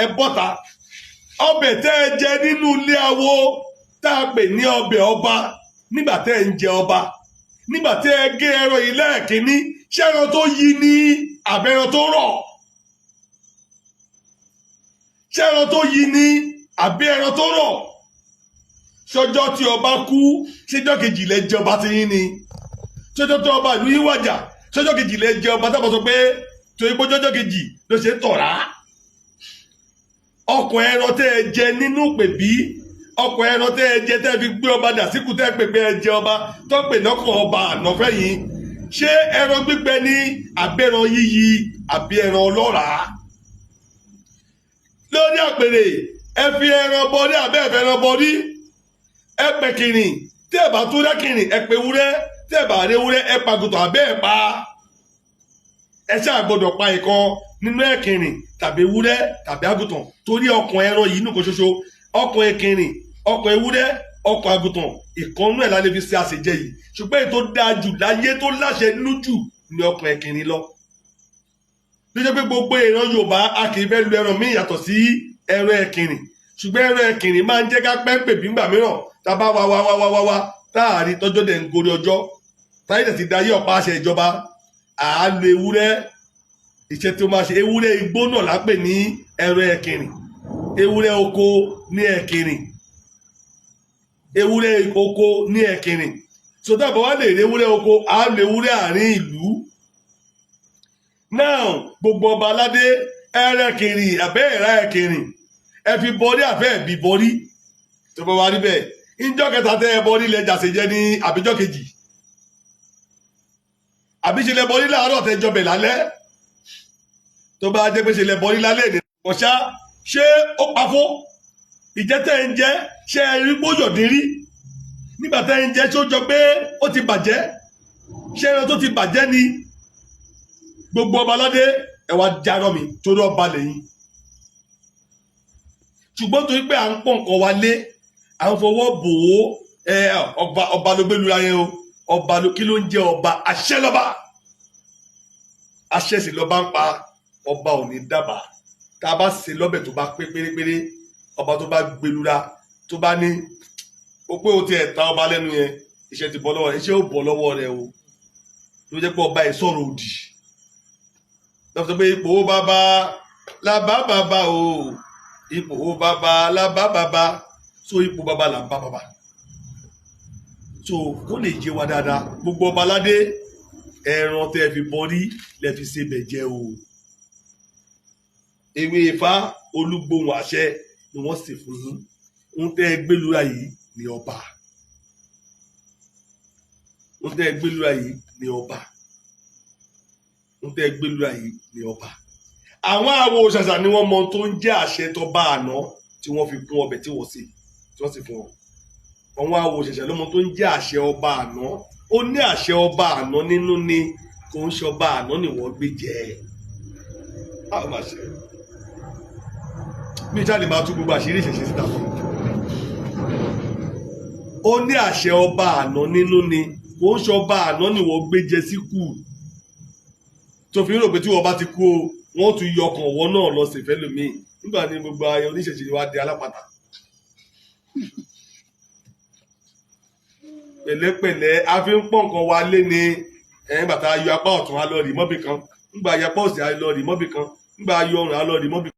ẹ bọ́ta ọbẹ̀ tẹ́ ẹ jẹ nínú ilé awo tá a pè ní ọbẹ̀ ọba nígbà tẹ́ ẹ ń jẹ ọba nígbà tẹ́ ẹ gé ẹran yìí lẹ́ẹ̀kínní ṣé ẹran tó yí ní àbẹ̀ràn tó rọ̀ ṣé ẹran tó yí ní àbí ẹran tó rọ̀ ṣọjọ́ tí ọba kú ṣéjọ́ kejì lẹ jẹ ọba ti yín ni ṣọjọ́ tí ọba ìlú yín wàjà ṣọjọ́ kejì lẹ jẹ ọba tábà sọ pé torí pé ọjọ́ kejì ló ṣe tọ̀rá ọkàn ẹran tẹ́ ẹ jẹ nínú pèbí ọkàn ẹran tẹ́ ẹ jẹ tẹ́ ẹ fi gbé ọba dà síkù tẹ́ ẹ pèpè ẹ jẹ ọba tó pè lọ́kàn ọba ànáfẹ́ yìí ṣé ẹran gbígbẹ ní abẹ́ran yíyí àbí ẹran ọlọ́ràá lórí àpèrè ẹ fi ẹran bọrí àbẹ́ ẹ̀fẹ́ ẹran bọrí ẹ pẹ kìrìn tí ẹ bá tó dá kìrìn ẹ pẹ ewúrẹ́ tí ẹ bá rí ewúrẹ́ ẹ pa àgùntàn àbẹ́ ẹ pa ẹ ṣáà gbọ́dọ̀ pa ìkan nínú ẹ̀kìrìn tàbí ewúrẹ́ tàbí àgùntàn torí ọkàn ẹran yìí nìkan ṣoṣo ọkàn ẹ̀kìrìn ọkàn ewúrẹ́ ọkàn àgùntàn ìkànnú ẹ̀ lálẹ́ fi ṣe àṣejẹ yìí ṣùgbọ́n èyí tó dáa jù láyé tó láṣẹ nínú jù ní ọkàn ẹ̀kìrìn lọ. ló jẹ́ pé gbogbo ìran Yorùbá a kì í fẹ́ lu ẹran míì yàtọ̀ sí ẹran ẹ̀kìrìn ṣùgbọ́n ẹran ẹ̀kìrìn máa ń jẹ́ ká pẹ́ńpẹ́ bí ńgbà mìíràn tá a bá wá táàrí tọ́jọ́ dẹ̀ ń gorí ọjọ́ táyé dẹ̀ ti dayé ọ̀pá àṣẹ ìjọba àálò ewúrẹ́ iṣẹ́ tí ó máa ṣe ewúrẹ́ igbó náà lápè ní ẹran ẹ̀kìrìn ewúrẹ́ oko ní ẹ̀kìrìn ewúrẹ́ oko ní ẹ̀kìrìn sọdáàbọ̀ wá lè rí ewúrẹ́ oko àálò ewúrẹ́ àárín ìlú náà gbogbo ọba aládé ẹran ẹ̀kìrìn àbẹ́ ẹ̀rá ẹ̀kìrìn ẹ fi bọrí àbẹ́ ẹ̀bí bọrí tó bá wá rí bẹ́ẹ̀ ìjọ kẹta tẹ́ ẹ bọrí lẹ jàsè jẹ ní àbíjọ kejì àbí ṣe lẹ bọrí láàárọ̀ tẹ́ jọbẹ̀ lálẹ́ tó bá jẹ́ pé ṣe lẹ bọrí lálẹ́ ní ọ̀ṣá ṣé ó pafó ìjẹ́ tẹ́ ń jẹ́ ṣé ẹ rí gbóyọ̀dín rí nígbà tẹ́ ń jẹ́ ṣé ó jọ pé ó ti bàjẹ́ ṣé ẹran tó ti bàjẹ́ ni gbogbo ọba aládé ẹ wá jarọ́ mi torí ọba lẹ́yìn ṣùgbọ́n torí pé à ń pọ̀ nǹkan wa lé à ń fọwọ́ bò ó ọba ló gbẹlura yẹn o ọba ló kí ló ń jẹ ọba àṣẹ lọ́ba àṣẹ sì lọ́ba ń pa ọba ò ní dábàá tá a bá ṣe lọ́bẹ̀ tó bá pé pérépéré ọba tó bá gbẹlura tó bá ní ó pé o ti ẹ̀ ta ọba lẹ́nu yẹn iṣẹ́ ti bọ́ lọ́wọ́ rẹ̀ iṣẹ́ ò bọ́ lọ́wọ́ rẹ̀ o ló jẹ́ pé ọba ẹ̀ sọ̀rọ̀ òdì lọ́wọ́ pé ipò bàbá làbá bàbá o ipò bàbá làbá bàbá so ipò bàbá làbá bàbá so kó lè yé wa dáadáa gbogbo ọba aládé ẹran tẹ́ fi bọrí lẹ fi ṣe bẹ̀jẹ̀ o ewé ifá olúgbòhùn àṣẹ ni wọ́n sì fún yín ń tẹ́ gbẹlúra yìí ní ọba ń tẹ́ gbẹlúra yìí ní ọba ń tẹ́ gbẹlúra yìí ní ọba àwọn àwo ṣàṣà ni wọ́n mọ tó ń jẹ́ àṣẹ tó bá àná tí wọ́n fi kún ọbẹ̀ tí wọ́n sì fún wọn àwọn àwo ṣàṣà ló mọ tó ń jẹ́ àṣẹ ọba àná ó ní àṣẹ ọba àná nínú ni kò ń ṣe ọba àná ni wọ́n gbé jẹ àwọn àṣẹ mi jáde máa tú gbogbo àṣírí ìṣẹ̀ṣẹ̀ síta fún mi ó ní àṣẹ ọba àná nínú ni kò ń ṣe ọba àná ni wọ́n gbé jẹ síkù tó fi ń rò pé tí wọ́n bá ti kú o wọ́n tún yọ ọkàn ọwọ́ náà lọ sí ìfẹ́ lómi nígbà ní gbogbo ayé oníṣẹ̀ṣẹ̀ wa di alápàtà pẹ̀lẹ́pẹ̀lẹ́ a fi ń pọ̀ nǹkan wa lé ní ẹ̀yìn bàtà ayọ̀ apá ọ̀tún á lọ rì mọ́bì kan nígbà ayọ̀ apá òsì á lọ rì mọ́bì kan nígbà ayọ̀ ọrùn á lọ rì mọ́bì kan.